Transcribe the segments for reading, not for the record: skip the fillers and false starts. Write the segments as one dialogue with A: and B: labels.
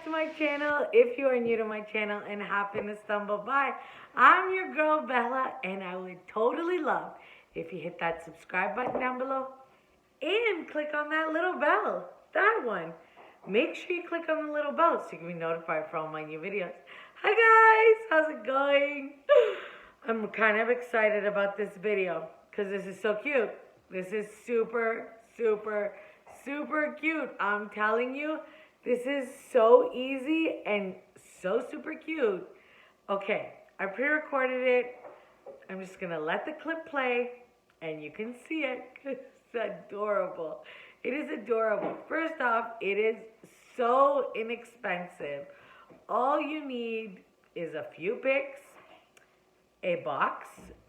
A: to my channel. If you are new to my channel and happen to stumble by, I'm your girl Bella, and I would totally love if you hit that subscribe button down below and click on that little bell, that one. Make sure you click on the little bell so you can be notified for all my new videos. Hi guys, how's it going? I'm kind of excited about this video because this is so cute. This is super, super, super cute. I'm telling you, this is so easy and so super cute. Okay, I pre-recorded it. I'm just gonna let the clip play and you can see it. It's adorable. It is adorable. First off, it is so inexpensive. All you need is a few pics, a box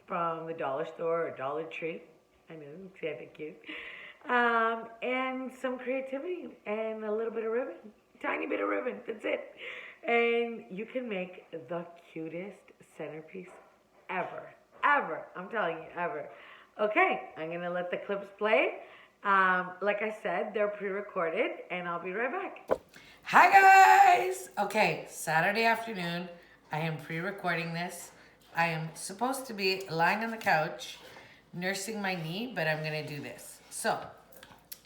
A: from the dollar store or Dollar Tree. I know, it's kind of cute. And some creativity and a little bit of ribbon. Tiny bit of ribbon, that's it. And you can make the cutest centerpiece ever. Ever. I'm telling you, ever. Okay, I'm going to let the clips play. Like I said, they're pre-recorded, and I'll be right back. Hi, guys! Okay, Saturday afternoon. I am pre-recording this. I am supposed to be lying on the couch, nursing my knee, but I'm going to do this. So,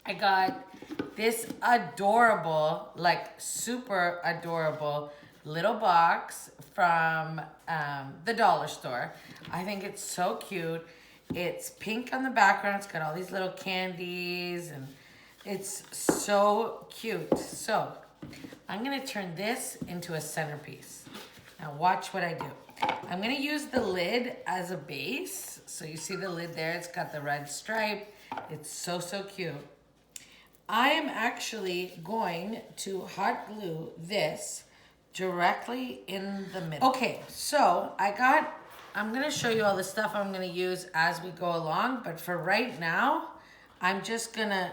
A: I got this adorable, like super adorable little box from the dollar store. I think it's so cute. It's pink on the background. It's got all these little candies and it's so cute. So I'm gonna turn this into a centerpiece. Now watch what I do. I'm gonna use the lid as a base. So you see the lid there, it's got the red stripe. It's so, so cute. I am actually going to hot glue this directly in the middle. Okay, so I'm gonna show you all the stuff I'm gonna use as we go along, but for right now, I'm just gonna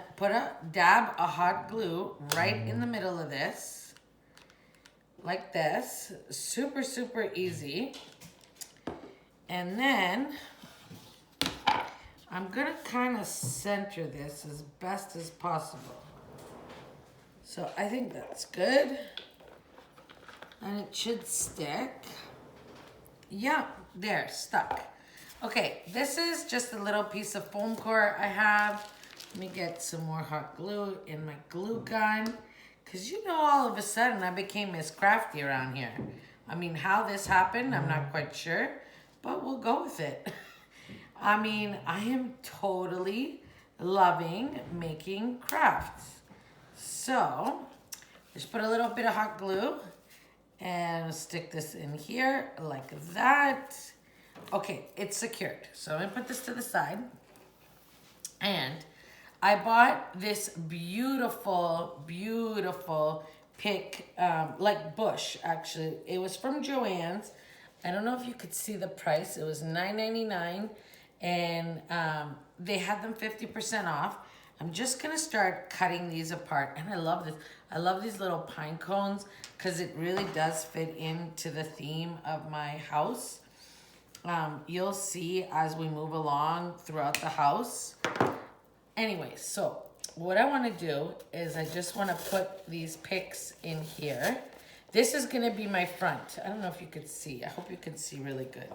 A: dab a hot glue right in the middle of this, like this, super, super easy. And then I'm gonna kind of center this as best as possible. So I think that's good. And it should stick. Yeah, there, stuck. Okay, this is just a little piece of foam core I have. Let me get some more hot glue in my glue gun. Because you know, all of a sudden I became Miss Crafty around here. I mean, how this happened, I'm not quite sure. But we'll go with it. I mean, I am totally loving making crafts. So, just put a little bit of hot glue. And stick this in here like that. Okay, it's secured. So I'm gonna put this to the side. And I bought this beautiful, beautiful pick, like bush, actually. It was from Joann's. I don't know if you could see the price. It was $9.99. And they had them 50% off. I'm just gonna start cutting these apart. And I love this. I love these little pine cones because it really does fit into the theme of my house. You'll see as we move along throughout the house. Anyway, so what I wanna do is I just wanna put these picks in here. This is gonna be my front. I don't know if you could see. I hope you can see really good.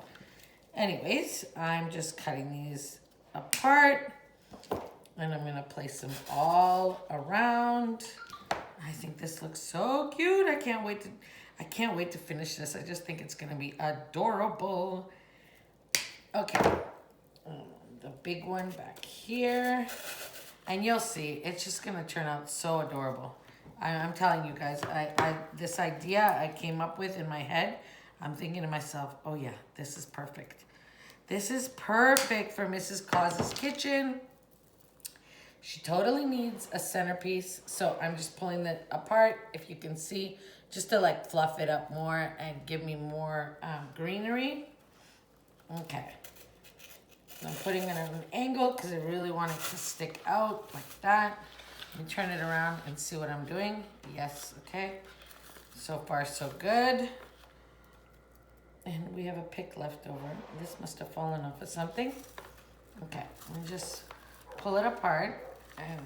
A: Anyways, I'm just cutting these apart. And I'm gonna place them all around. I think this looks so cute. I can't wait to finish this. I just think it's gonna be adorable. Okay, the big one back here. And you'll see, it's just gonna turn out so adorable. I'm telling you guys, this idea I came up with in my head, I'm thinking to myself, oh yeah, this is perfect. This is perfect for Mrs.Claus's kitchen. She totally needs a centerpiece, so I'm just pulling it apart, if you can see, just to like fluff it up more and give me more greenery. Okay. I'm putting it at an angle because I really want it to stick out like that. Let me turn it around and see what I'm doing. Yes, okay. So far, so good. And we have a pick left over. This must have fallen off of something. Okay, let me just pull it apart and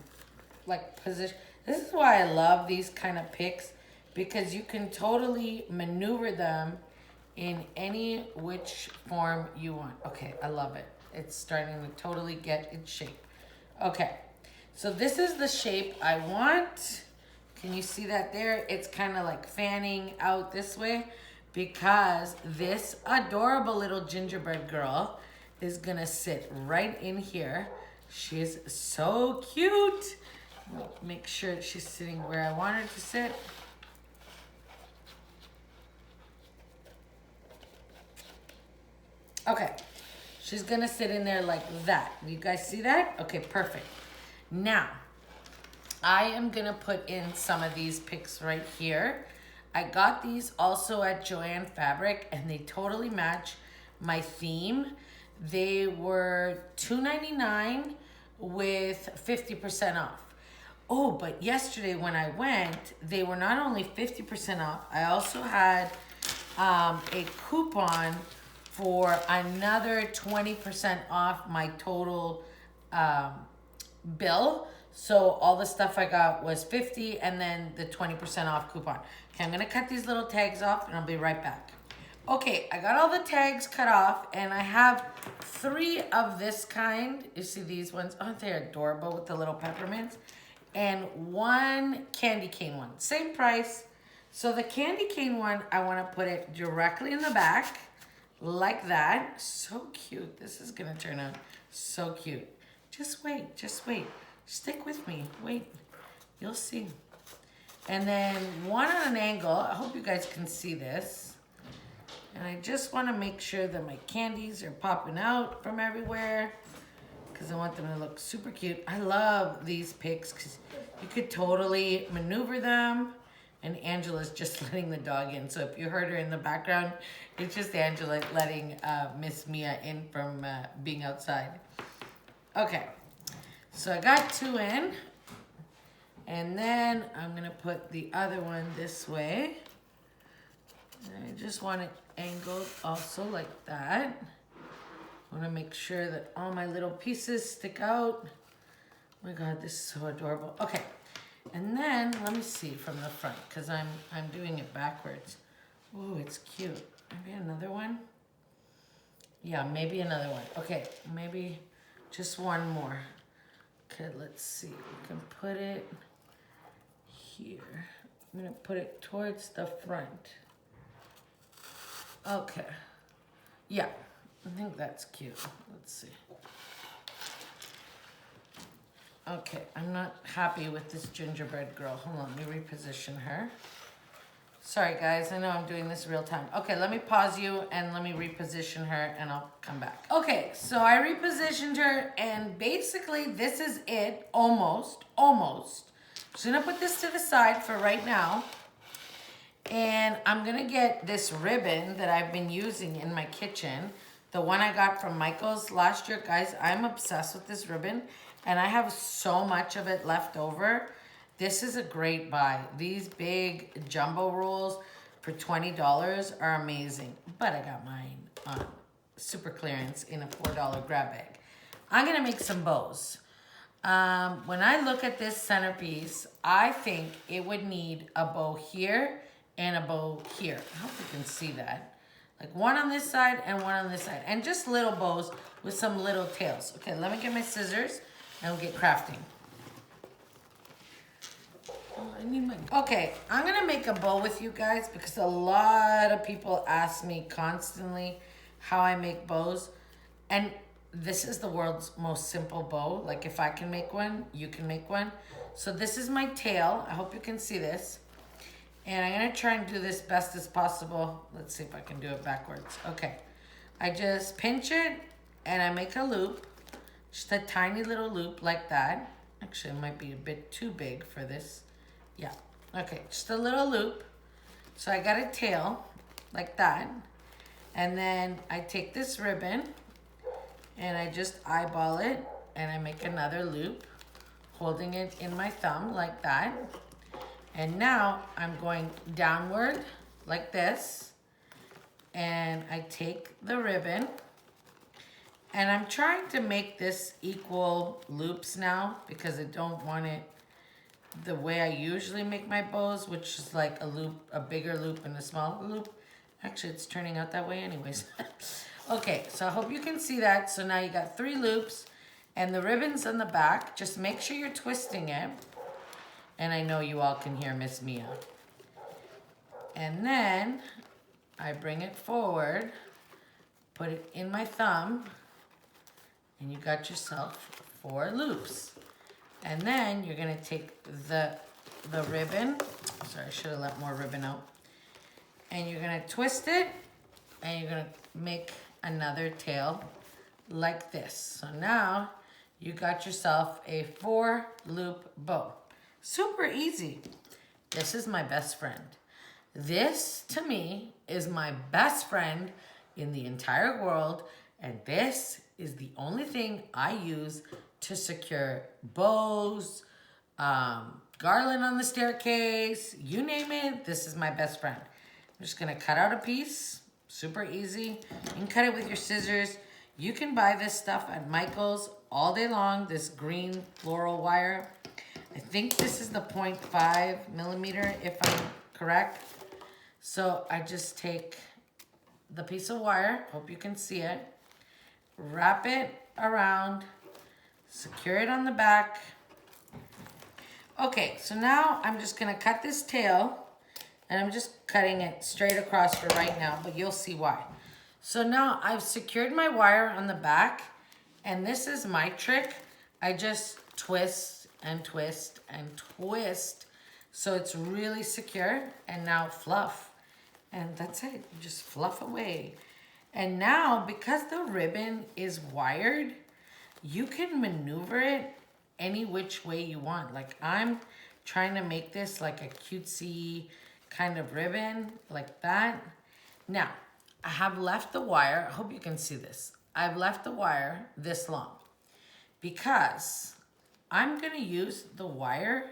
A: like position. This is why I love these kind of picks, because you can totally maneuver them in any which form you want. Okay, I love it. It's starting to totally get its shape. Okay, so this is the shape I want. Can you see that there? It's kind of like fanning out this way because this adorable little gingerbread girl is gonna sit right in here. She's so cute. I'll make sure she's sitting where I want her to sit. Okay, she's gonna sit in there like that. You guys see that? Okay, perfect. Now, I am gonna put in some of these pics right here. I got these also at Joann Fabric and they totally match my theme. They were $2.99 with 50% off. Oh, but yesterday when I went, they were not only 50% off, I also had a coupon for another 20% off my total bill. So all the stuff I got was 50 and then the 20% off coupon. Okay, I'm gonna cut these little tags off and I'll be right back. Okay, I got all the tags cut off and I have 3 of this kind. You see these ones? Aren't they adorable with the little peppermints? And 1 candy cane one, same price. So the candy cane one, I wanna put it directly in the back. Like that. So cute. This is gonna turn out so cute. Just wait, just wait. Stick with me. Wait. You'll see. And then 1 on an angle. I hope you guys can see this. And I just want to make sure that my candies are popping out from everywhere because I want them to look super cute. I love these pics because you could totally maneuver them. And Angela's just letting the dog in. So if you heard her in the background, it's just Angela letting Miss Mia in from being outside. Okay, so I got 2 in. And then I'm gonna put the other one this way. And I just want it angled also like that. I wanna make sure that all my little pieces stick out. Oh my God, this is so adorable. Okay. And then, let me see from the front, because I'm doing it backwards. Oh, it's cute. Maybe another one? Yeah, maybe another one. Okay, maybe just 1 more. Okay, let's see. We can put it here. I'm going to put it towards the front. Okay. Yeah, I think that's cute. Let's see. Okay, I'm not happy with this gingerbread girl. Hold on, let me reposition her. Sorry guys, I know I'm doing this real time. Okay, let me pause you and let me reposition her and I'll come back. Okay, so I repositioned her and basically this is it, almost. Just gonna put this to the side for right now. And I'm gonna get this ribbon that I've been using in my kitchen. The one I got from Michael's last year. Guys, I'm obsessed with this ribbon. And I have so much of it left over. This is a great buy. These big jumbo rolls for $20 are amazing. But I got mine on super clearance in a $4 grab bag. I'm gonna make some bows. When I look at this centerpiece, I think it would need a bow here and a bow here. I hope you can see that. Like 1 on this side and 1 on this side. And just little bows with some little tails. Okay, let me get my scissors. And we'll get crafting. Oh, I need my... Okay, I'm gonna make a bow with you guys because a lot of people ask me constantly how I make bows. And this is the world's most simple bow. Like if I can make one, you can make one. So this is my tail. I hope you can see this. And I'm gonna try and do this best as possible. Let's see if I can do it backwards. Okay, I just pinch it and I make a loop. Just a tiny little loop like that. Actually, it might be a bit too big for this. Yeah, okay, just a little loop. So I got a tail like that. And then I take this ribbon and I just eyeball it and I make another loop, holding it in my thumb like that. And now I'm going downward like this. And I take the ribbon. And I'm trying to make this equal loops now because I don't want it the way I usually make my bows, which is like a loop, a bigger loop and a smaller loop. Actually, it's turning out that way anyways. Okay, so I hope you can see that. So now you got 3 loops and the ribbons on the back. Just make sure you're twisting it. And I know you all can hear Miss Mia. And then I bring it forward, put it in my thumb, and you got yourself 4 loops. And then you're gonna take the ribbon, sorry, I should have let more ribbon out. And you're gonna twist it, and you're gonna make another tail like this. So now you got yourself a 4 loop bow. Super easy. This is my best friend. This, to me, is my best friend in the entire world, and this is the only thing I use to secure bows, garland on the staircase, you name it, this is my best friend. I'm just gonna cut out a piece, super easy. You can cut it with your scissors. You can buy this stuff at Michael's all day long, this green floral wire. I think this is the 0.5 millimeter, if I'm correct. So I just take the piece of wire, hope you can see it, wrap it around, secure it on the back. Okay, so now I'm just gonna cut this tail, and I'm just cutting it straight across for right now, but you'll see why. So now I've secured my wire on the back, and this is my trick. I just twist and twist and twist, so it's really secure, and now fluff. And that's it, you just fluff away. And now, because the ribbon is wired, you can maneuver it any which way you want. Like I'm trying to make this like a cutesy kind of ribbon, like that. Now, I have left the wire, I hope you can see this. I've left the wire this long because I'm gonna use the wire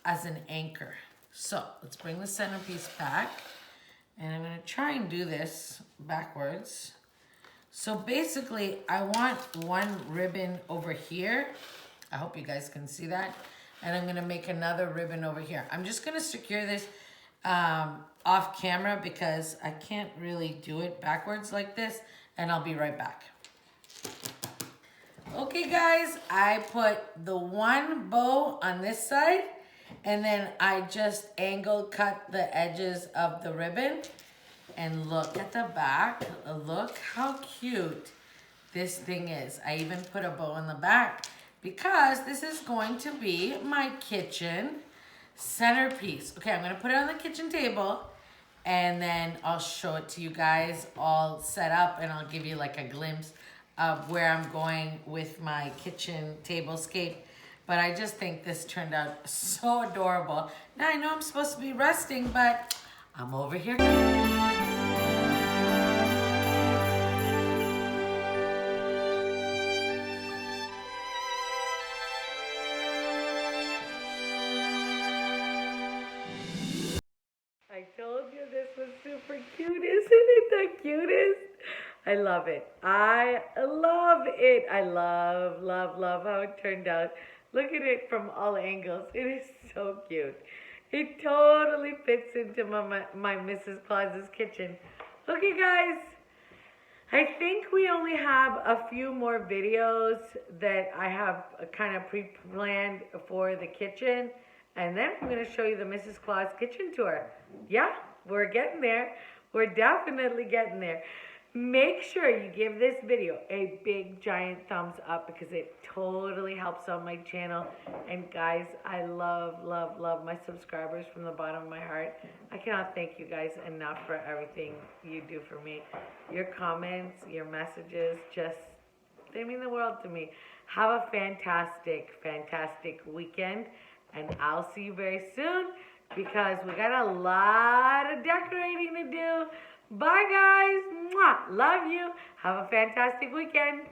A: as an anchor. So let's bring the centerpiece back, and I'm gonna try and do this backwards. So basically, I want one ribbon over here. I hope you guys can see that. And I'm gonna make another ribbon over here. I'm just gonna secure this off camera because I can't really do it backwards like this, and I'll be right back. Okay guys, I put the one bow on this side, and then I just angle cut the edges of the ribbon. And look at the back, look how cute this thing is. I even put a bow in the back because this is going to be my kitchen centerpiece. Okay, I'm gonna put it on the kitchen table, and then I'll show it to you guys all set up, and I'll give you like a glimpse of where I'm going with my kitchen tablescape. But I just think this turned out so adorable. Now I know I'm supposed to be resting, but I'm over here. I told you this was super cute, isn't it the cutest? I love it. I love it. I love, love, love how it turned out. Look at it from all angles. It is so cute. It totally fits into my Mrs. Claus's kitchen. Okay, guys. I think we only have a few more videos that I have kind of pre-planned for the kitchen. And then I'm going to show you the Mrs. Claus kitchen tour. Yeah, we're getting there. We're definitely getting there. Make sure you give this video a big giant thumbs up because it totally helps on my channel. And guys, I love, love, love my subscribers from the bottom of my heart. I cannot thank you guys enough for everything you do for me. Your comments, your messages, just, they mean the world to me. Have a fantastic, fantastic weekend. And I'll see you very soon because we got a lot of decorating to do. Bye, guys. Mwah. Love you. Have a fantastic weekend.